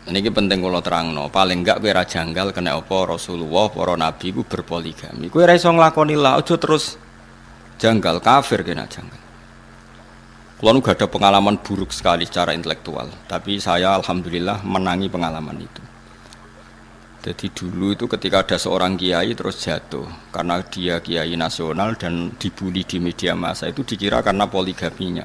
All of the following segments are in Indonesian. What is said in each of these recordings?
Niki penting kula terangno, paling enggak kowe ra janggal kena apa Rasulullah, para nabi ku berpoligami. Kowe ra iso nglakoni la, aja terus janggal kafir kena janggal. Kula nu gak ada pengalaman buruk sekali secara intelektual, tapi saya alhamdulillah menangi pengalaman itu. Jadi dulu itu ketika ada seorang kiai terus jatuh karena dia kiai nasional dan dibully di media massa itu dikira karena poligaminya.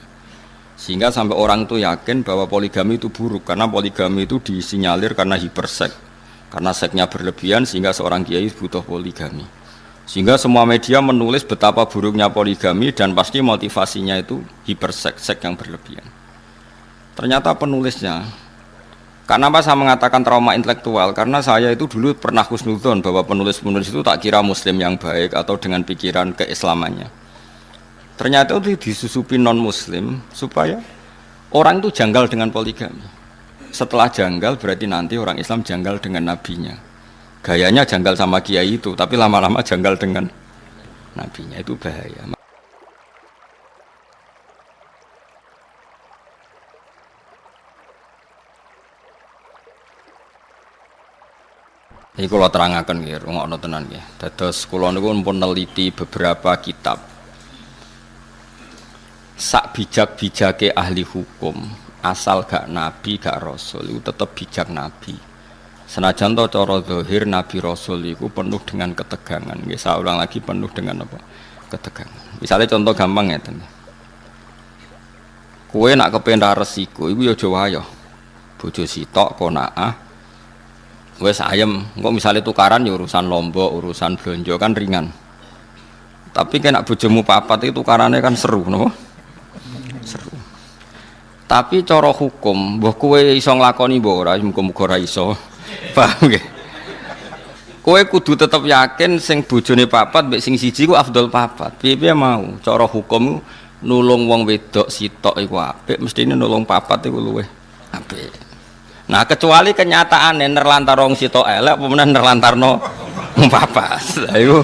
Sehingga sampai orang itu yakin bahwa poligami itu buruk karena poligami itu disinyalir karena hipersek. Karena seksnya berlebihan sehingga seorang kiai butuh poligami. Sehingga semua media menulis betapa buruknya poligami dan pasti motivasinya itu hipersek, seks yang berlebihan. Ternyata penulisnya, karena apa saya mengatakan trauma intelektual? Karena saya itu dulu pernah husnudzon bahwa penulis-penulis itu tak kira muslim yang baik atau dengan pikiran keislamannya. Ternyata itu disusupi non-muslim supaya orang itu janggal dengan poligami. Setelah janggal berarti nanti orang Islam janggal dengan nabinya. Gayanya janggal sama kiai itu, tapi lama-lama janggal dengan nabinya, itu bahaya. Ini kalau terangkan ya, rungokno tenan ya. Dados kula niku pun neliti beberapa kitab. Sak bijak-bijake ahli hukum, asal gak nabi gak rasul itu tetap bijak nabi. Senajan to cara zahir nabi rasul itu penuh dengan ketegangan. Nggih saya ulang lagi, penuh dengan apa? Ketegangan. Misalnya contoh gampang ngeten. Kowe nak kepen ra resiko iku ya aja wayo. Bojo sitok konaah wis ayem, kok misalnya tukaran ya urusan lombok, urusan blonjo kan ringan. Tapi kena bojomu papat itu tukarannya kan seru, no? Seru. Tapi cara hukum, mbah kowe iso nglakoni mbah ora, muga-muga ora iso. Paham nggih? Kowe kudu tetep yakin sing bojone papat mbek sing siji ku afdol papat. Piye-piye mau, cara hukum nulung wong wedok sitok iku apik, mestine nulung papat iku luwih apik. Nah, kecuali kenyataane nerlantar wong sitok elek apa meneh nerlantarno wong papat. Lah iku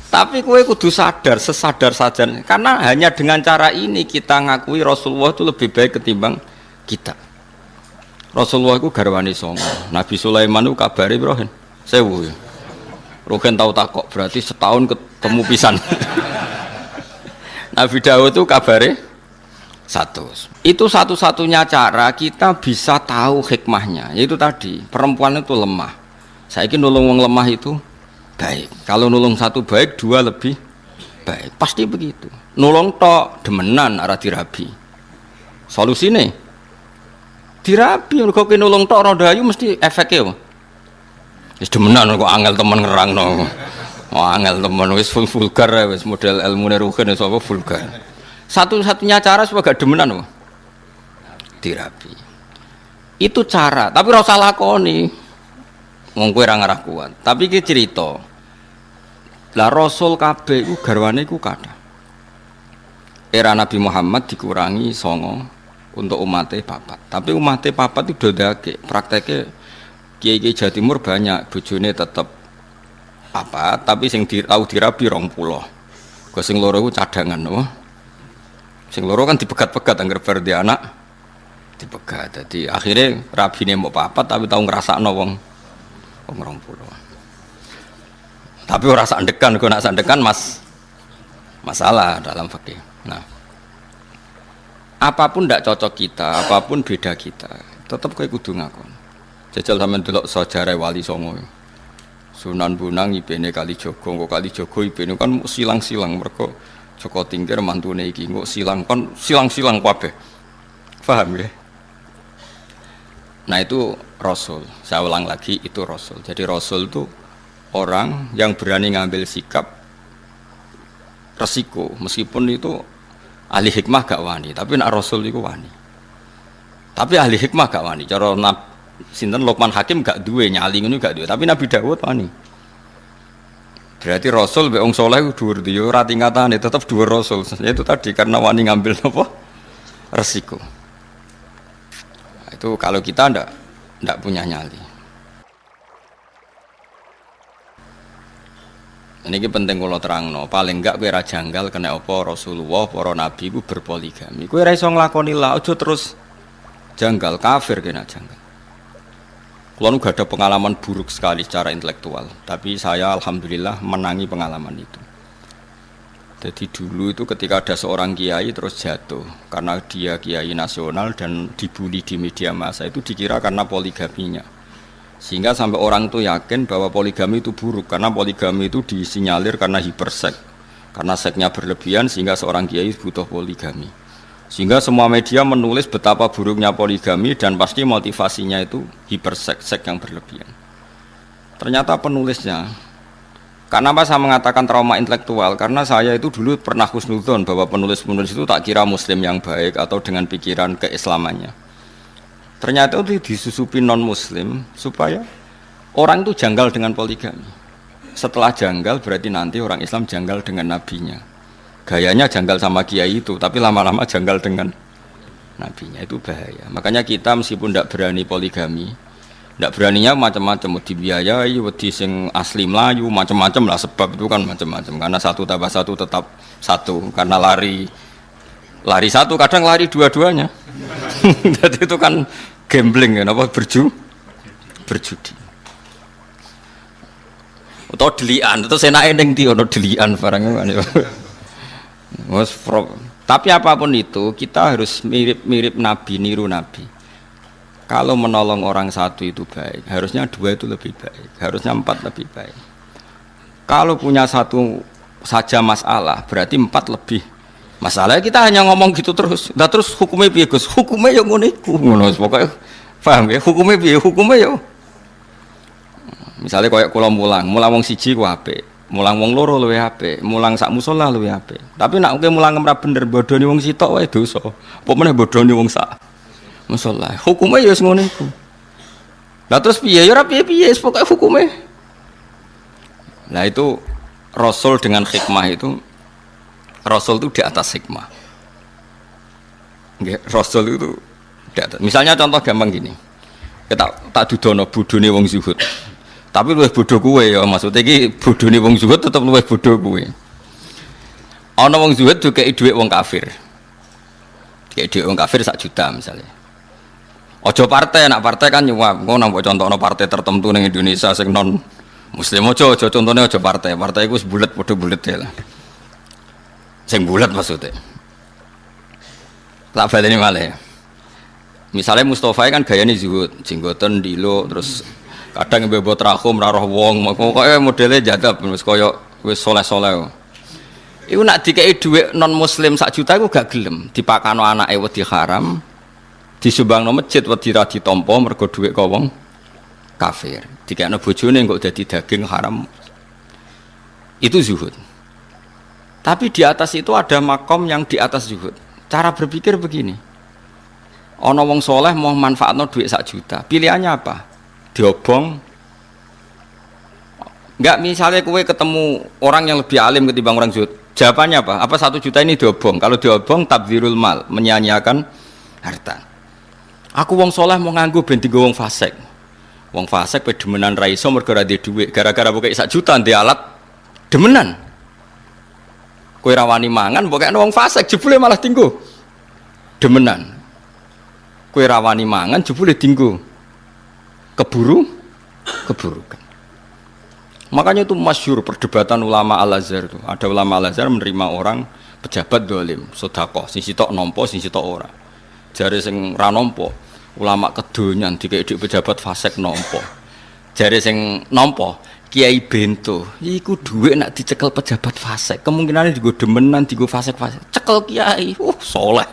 tapi kowe kudu sadar, sesadar saja, karena hanya dengan cara ini kita ngakui Rasulullah itu lebih baik ketimbang kita. Rasulullah itu garwane songo, Nabi Sulaiman itu kabare Ibrahim 1000 ya. Rogen tahu takok berarti setahun ketemu pisan. Nabi Daud itu kabare 100. Itu satu-satunya cara kita bisa tahu hikmahnya, yaitu tadi perempuan itu lemah. Saiki nulung wong lemah itu baik. Kalau nulung satu baik, dua lebih baik. Pasti begitu. Nulung tok demenan arah dirabi. Solusine dirabi. Mergo ki nulung tok ora dayu mesti efeknya apa? Wis demenan kok angel temen ngerangno. Oh angel temen wis vulgar wis model ilmune rugen wis apa vulgar. Satu-satunya cara supaya gak demenan apa? Dirabi. Itu cara, tapi ora usah lakoni. Wong kowe ora ngarah kuat. Tapi iki cerita. Lah Rasul kabeh iku garwane iku kathah. Era Nabi Muhammad dikurangi 9 untuk umatnya papat. Tapi umatnya papat itu dodake. Prakteknya kiai-kiai Jawa Timur banyak bojone tetep papat, tapi sing tau dirabi 20. Kok sing loro iku cadangan, no? Sing loro kan dipegat-pegat anggar bar di anak dipegat. Jadi akhirnya rabine mau papat tapi tau ngrasakno wong 20. Tapi ora sandekan, kok nak sandekan masalah dalam fikih. Nah, apapun ndak cocok kita, apapun beda kita, tetap kowe kudu ngakon. Jajal sampean delok sejarah Wali Songo. Sunan Bonang ibene Kalijaga, kok Kalijaga ibene kan silang-silang mergo Joko Tingkir mantune iki kok silang kon silang-silang kabeh. Paham ya? Nah itu Rasul. Saya ulang lagi itu Rasul. Jadi Rasul itu orang yang berani ngambil sikap resiko, meskipun itu ahli hikmah gak wani, tapi nak Rasul itu wani. Tapi ahli hikmah gak wani. Cara sinten Luqman Hakim gak duwe nyali ngono gak duwe, tapi Nabi Daud wani. Berarti Rasul mbek wong saleh ku dhuwur ndi yo ora tingkatane, tetep dhuwur Rasul. Itu tadi karena wani ngambil apa? Resiko. Nah, itu kalau kita ndak punya nyali. Ini penting kalau terangno, paling enggak kowe ra janggal kena apa Rasulullah, para nabi ku berpoligami. Kowe ra iso nglakoni la, aja terus janggal kafir kena janggal. Kalau nggak ada pengalaman buruk sekali secara intelektual, tapi saya alhamdulillah menangi pengalaman itu. Jadi dulu itu ketika ada seorang kiai terus jatuh karena dia kiai nasional dan dibully di media massa itu dikira karena poligaminya. Sehingga sampai orang itu yakin bahwa poligami itu buruk karena poligami itu disinyalir karena hipersek. Karena seksnya berlebihan sehingga seorang kiai butuh poligami. Sehingga semua media menulis betapa buruknya poligami dan pasti motivasinya itu hipersek, seks yang berlebihan. Ternyata penulisnya, karena apa saya mengatakan trauma intelektual? Karena saya itu dulu pernah husnudzon bahwa penulis-penulis itu tak kira muslim yang baik atau dengan pikiran keislamannya. Ternyata itu disusupi non-muslim supaya orang itu janggal dengan poligami. Setelah janggal berarti nanti orang Islam janggal dengan nabinya. Gayanya janggal sama kiai itu, tapi lama-lama janggal dengan nabinya, itu bahaya. Makanya kita meskipun tidak berani poligami, tidak beraninya macam-macam, dibiayai, wedi sing asli Melayu, macam-macam lah, sebab itu kan macam-macam. Karena 1 tambah 1 tetap 1, karena lari 1 kadang lari dua-duanya. Jadi itu kan gambling ya, apa berjudi. Atau delian, atau senake ning ndi ono delian barangnya kan. Tapi apapun itu kita harus mirip-mirip Nabi, niru Nabi. Kalau menolong orang 1 itu baik, harusnya 2 itu lebih baik, harusnya 4 lebih baik. Kalau punya 1 saja masalah, berarti 4 lebih masalah. Kita hanya ngomong gitu terus. Nah, terus hukumnya piye Gus? Hukumnya ya ngono iku, ngono pokoke. Paham ya? Hukumnya piye? Hukumnya ya. Misalnya kayak kula mulang wong siji ku apik. Mulang wong loro luwih apik, mulang sak musala luwih apik. Tapi nek mulang ora bener bodoni wong sitok wae dosa. Apa meneh bodoni wong sak musala. Hukume ya wis ngono iku. Lah terus piye ya ora piye-piye, pokoke hukume. Nah itu Rasul dengan hikmah itu, Rasul itu di atas hikmah. Nggih, Rasul itu di atas. Misalnya contoh gampang gini. Kita tak dudono bodone wong zuhud. Tapi luwih bodoh kowe ya, maksudnya iki bodone wong zuhud tetep luwih bodoh kowe. Ana wong zuhud dikeki dhuwit wong kafir. Dikeki dhuwit wong kafir 1 juta misalnya. Aja partai, nak partai kan nyuap. Engko nang mbok contohno partai tertentu ning Indonesia sing non muslim aja contone aja partai. Partai iku wis bulet padha bulete lah. Sing bulet maksudnya. Tak baleni malih. Misalnya Mustafa kan gayane zuhud, jenggoten dilo terus kadang mbebot rahum ra roh wong, pokoke modele jadab wis kaya wis soleh-soleh. Iku nak dikeki dhuwit non muslim 1 juta iku gak gelem, dipakano anake wedi haram, disumbangno masjid wedi ra ditampa mergo dhuwit ka wong kafir. Dikekno bojone kok dadi daging haram. Itu zuhud. Tapi di atas itu ada makom yang di atas zuhud. Cara berpikir begini. Ana wong soleh mau manfaatno dhuwit 1 juta. Pilihannya apa? Diobong. Enggak, misalnya kowe ketemu orang yang lebih alim ketimbang orang zuhud. Jawabannya apa? Apa 1 juta ini diobong? Kalau diobong tabdzirul mal, menyia-nyiakan harta. Aku wong soleh mau nganggo ben dienggo wong fasik. Wong fasik pe demenan ra iso mergo ra duwe dhuwit. Gara-gara pokoke 1 juta ndek alat demenan. Kowe ra wani mangan pokoke wong fasik jebule malah dienggo demenan. Kowe ra wani mangan jebule dienggo keburukan. Makanya itu masyhur perdebatan ulama Al-Azhar itu. Ada ulama Al-Azhar menerima orang pejabat dolim, sedekah, sing sitok nampa, sing sitok ora. Jare sing ra nampa, ulama kedonyan dikek pejabat fasik nampa. Jare sing nampa, kiai bento, iku dhuwit nak dicekel pejabat fasik, kemungkinane digo demenan, digo fasik-fasik. Cekel kiai, saleh.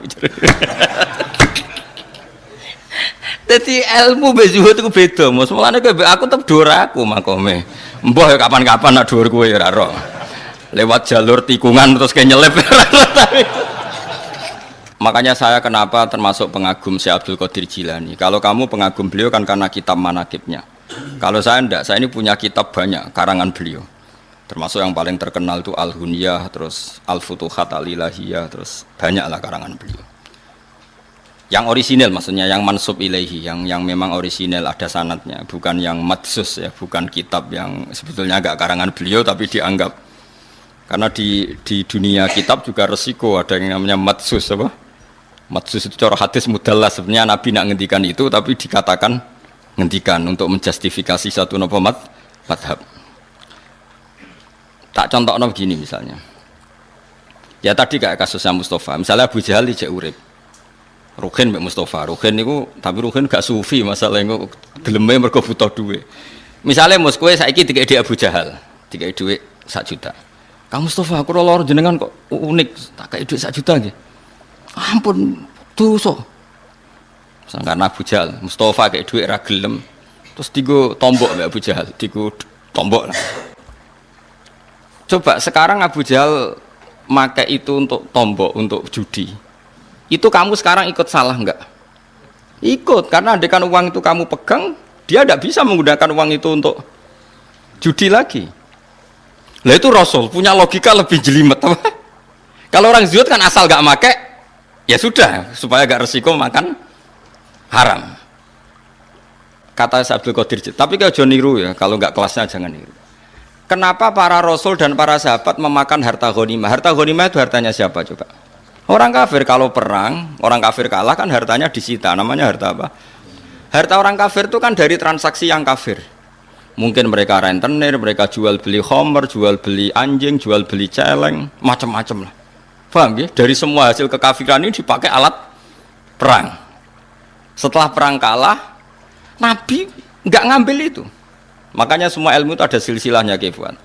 Jadi ilmu bezuhud itu beda, Mas. Mulane aku tetep dhuwur aku makome. Mbah ya kapan-kapan nak dhuwur kowe ya ora ro. Lewat jalur tikungan terus kayak nyelip. Makanya saya kenapa termasuk pengagum Syekh Abdul Qadir Jilani. Kalau kamu pengagum beliau kan karena kitab manakibnya. Kalau saya enggak, saya ini punya kitab banyak karangan beliau. Termasuk yang paling terkenal itu Al-Hunyah, terus Al-Futuhat Al-Ilahiyah, terus banyaklah karangan beliau. Yang orisinil maksudnya, yang mansub ilaihi, yang memang orisinil ada sanadnya, bukan yang madsus ya, bukan kitab yang sebetulnya agak karangan beliau tapi dianggap. Karena di dunia kitab juga resiko ada yang namanya madsus apa? Madsus itu cara hadis mudallas, sebenarnya Nabi nak ngendikan itu tapi dikatakan ngendikan untuk menjustifikasi satu napa madhab. Tak contohno begini misalnya. Ya tadi kayak kasusnya Mustafa, misalnya Abu Jahal ijek urip. Ruhin mbek Mustafa. Ruhin niku tapi Ruhin gak sufi, masalah engko geleme mergo butuh duit. Misalnya mus kowe saiki dikek Abu Jahal, dikek duit 1 juta. Kang Mustafa, aku loro jenengan kok unik, tak kei duit 1 juta nggih. Ampun, dosa. Sangkan Abu Jahal, Mustafa kayak duit ra gelem. Terus digo tombok mbek Abu Jahal, digo tombok lah. Coba sekarang Abu Jahal pakai itu untuk tombok, untuk judi. Itu kamu sekarang ikut salah enggak? Ikut, karena andekan uang itu kamu pegang, dia tidak bisa menggunakan uang itu untuk judi lagi. Lah itu Rasul punya logika lebih jelimet. Kalau orang zuhud kan asal enggak pakai, ya sudah, supaya enggak resiko makan haram. Kata Abdul Qadir, tapi kalau jangan niru ya, kalau enggak kelasnya jangan niru. Kenapa para rasul dan para sahabat memakan harta ghanimah? Harta ghanimah itu hartanya siapa coba? Orang kafir. Kalau perang, orang kafir kalah kan hartanya disita. Namanya harta apa? Harta orang kafir itu kan dari transaksi yang kafir. Mungkin mereka rentenir, mereka jual beli khamr, jual beli anjing, jual beli celeng, macam-macam lah. Paham ya? Dari semua hasil kekafiran ini dipakai alat perang. Setelah perang kalah, Nabi nggak ngambil itu. Makanya semua ilmu itu ada silsilahnya, Kefuan.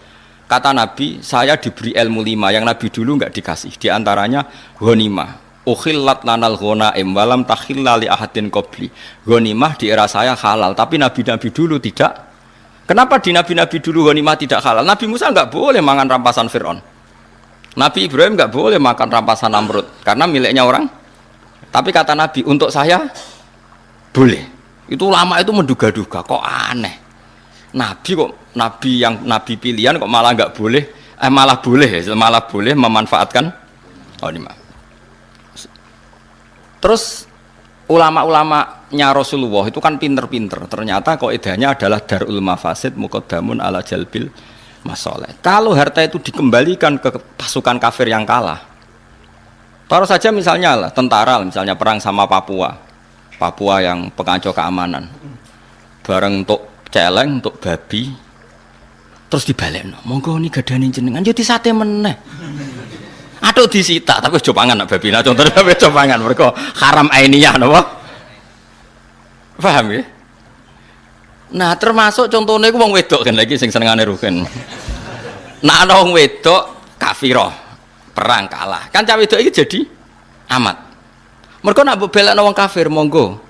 Kata Nabi, saya diberi ilmu 5 yang Nabi dulu nggak dikasih. Di antaranya ghanimah. Ukhillat lanal ghanaim walam takhilla li ahadin qabli. Ghanimah di era saya halal, tapi nabi-nabi dulu tidak. Kenapa di nabi-nabi dulu ghanimah tidak halal? Nabi Musa nggak boleh makan rampasan Fir'aun. Nabi Ibrahim nggak boleh makan rampasan Namrud karena miliknya orang. Tapi kata Nabi, untuk saya boleh. Itu ulama itu menduga-duga, kok aneh. Nabi kok nabi pilihan kok malah nggak boleh, malah boleh memanfaatkan ghanimah. Terus ulama-ulamanya Rasulullah itu kan pinter-pinter. Ternyata kaidahnya adalah darul mafasid muqaddamun ala jalbil masoleh. Kalau harta itu dikembalikan ke pasukan kafir yang kalah, taruh saja misalnya lah tentara, misalnya perang sama Papua yang pengacau keamanan, bareng untuk celeng, untuk babi, terus dibalekno. Monggo ini gadane jenengan yo disate meneh. Aduh disita, tapi aja pangan nak babi. Nah contohnya aja pangan mergo haram ainiyah napa? Paham ya? Nah, termasuk contohnya iku wong wedok kan lagi sing senengane rugen. Nah, ana wong wedok kafirah, perang kalah. Kan cah wedok iki jadi amat. Mergo nak mbok belekno wong kafir monggo.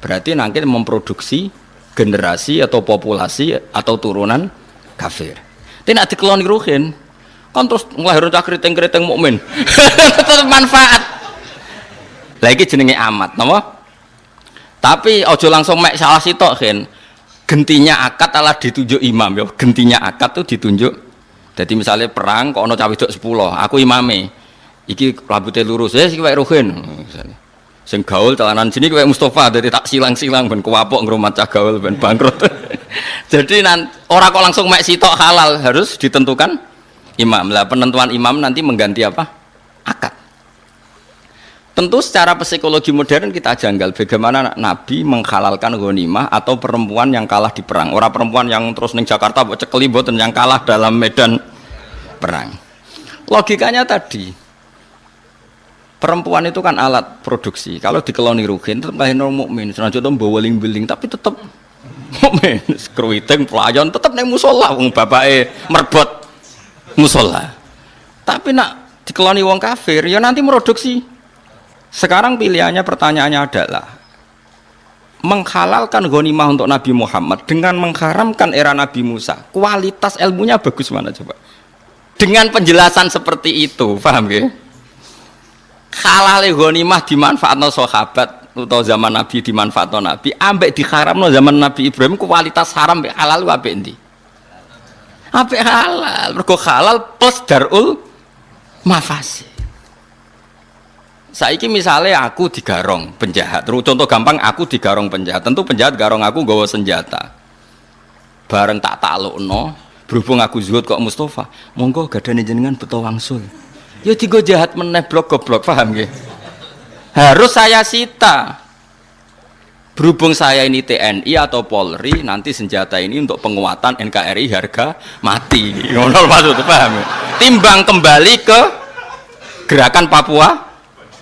Berarti nanti memproduksi generasi atau populasi atau turunan kafir. Tidak dikeloni ruhin, kan terus ngelahirkan cah keriting mukmin. Tetap manfaat. Lagi jenenge amat, nama. Tapi ojo langsung mek salah sitok kan. Gentinya akad alah ditunjuk imam ya. Gentinya akad tuh ditunjuk. Jadi misalnya perang, kok ono cah wedok 10, aku imame. Iki rambutnya lurus, sing wae ruhin. Misalnya. Sing gaul celanan sini kayak Mustafa, jadi tak silang-silang ben kuwapok ngrumat cah gaul ben bangkrut. Jadi orang kok langsung mek sitok halal, harus ditentukan imam. Lah penentuan imam nanti mengganti apa? Akad. Tentu secara psikologi modern kita janggal bagaimana Nabi menghalalkan ghanimah atau perempuan yang kalah di perang. Orang perempuan yang terus ning Jakarta mbok cekeli mboten yang kalah dalam medan perang. Logikanya tadi perempuan itu kan alat produksi. Kalau dikeloni rugen tetap lahirno mukmin. Senajan to mbawa ling-beling tapi tetap mukmin. Skruiting pelayan tetap nang musala wong bapake merbot musala. Tapi nak dikeloni wong kafir ya nanti produksi. Sekarang pilihannya, pertanyaannya adalah menghalalkan ghanimah untuk Nabi Muhammad dengan mengharamkan era Nabi Musa. Kualitas ilmunya bagus mana coba? Dengan penjelasan seperti itu, paham ya? Halal ghanimah dimanfaatkan sahabat atau zaman Nabi dimanfaatkan Nabi, ambek diharamno zaman Nabi Ibrahim kualitas haram ambek halal ambek endi? Ambek halal, mergo halal plus darul mafasid. Saiki misalnya aku digarong penjahat, contoh gampang aku digarong penjahat, tentu penjahat garong aku nggawa senjata. Bareng tak taklukno, berhubung aku zuhud kok Mustafa, monggo gadane jenengan beto wangsul. Ya digo jahat meneh blok goblok, paham nggih? Harus saya sita. Berhubung saya ini TNI atau Polri, nanti senjata ini untuk penguatan NKRI harga mati. Ngono maksud paham? Timbang kembali ke gerakan Papua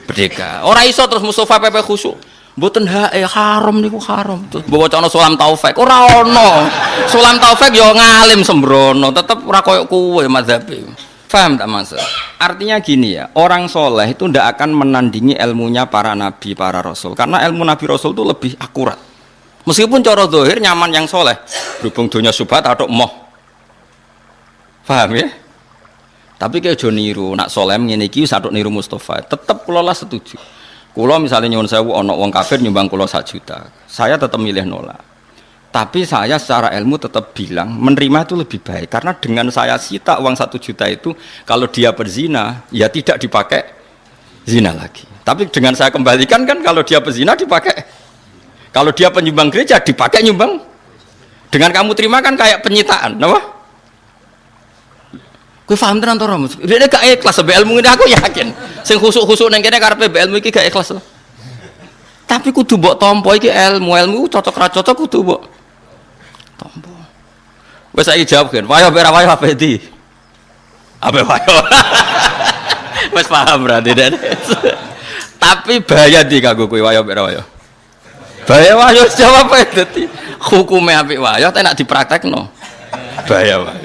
Merdeka. Ora iso terus Mustafa PP khusuk. Mboten haram niku haram. Terus bawa cono Sulam Taufik. Ora ono. Sulam Taufik yo ngalim sembrono, tetep ora koyo kowe mazhabe. Paham tak Mas? Artinya gini ya, orang soleh itu tidak akan menandingi ilmunya para nabi, para rasul. Karena ilmu nabi rasul itu lebih akurat. Meskipun cara zahir nyaman yang soleh, berhubung dunia subhat atau moh. Paham ya? Tapi kayak jo niru, nak soleh ngene iki satu niru Mustafa. Tetap kula lah setuju. Kula misalnya nyuwun sewu ana wong kafir nyumbang kula 1 juta. Saya tetap milih nolak. Tapi saya secara ilmu tetap bilang menerima itu lebih baik karena dengan saya sita uang 1 juta itu kalau dia berzina ya tidak dipakai zina lagi. Tapi dengan saya kembalikan kan kalau dia berzina dipakai, kalau dia penyumbang gereja dipakai nyumbang. Dengan kamu terima kan kayak penyitaan, apa? Kowe paham tenan to, Mas? Dia gak ikhlas be ilmu ini aku yakin. Sing khusuk-khusuk ning kene karepe be ilmu iki gak ikhlas. Tapi kudu mbok tampa iki ilmu cocok ra cocok kudu mbok tampa. Wes saiki jawab kan. Wayo ora wayo apa iki? Apa wayo? Wes paham berarti Den. Tapi bahaya di kanggo kowe wayo ora wayo. Bahaya wayo jawab ae dadi hukume apik wayo tak nek dipraktekno. Bahaya wayo.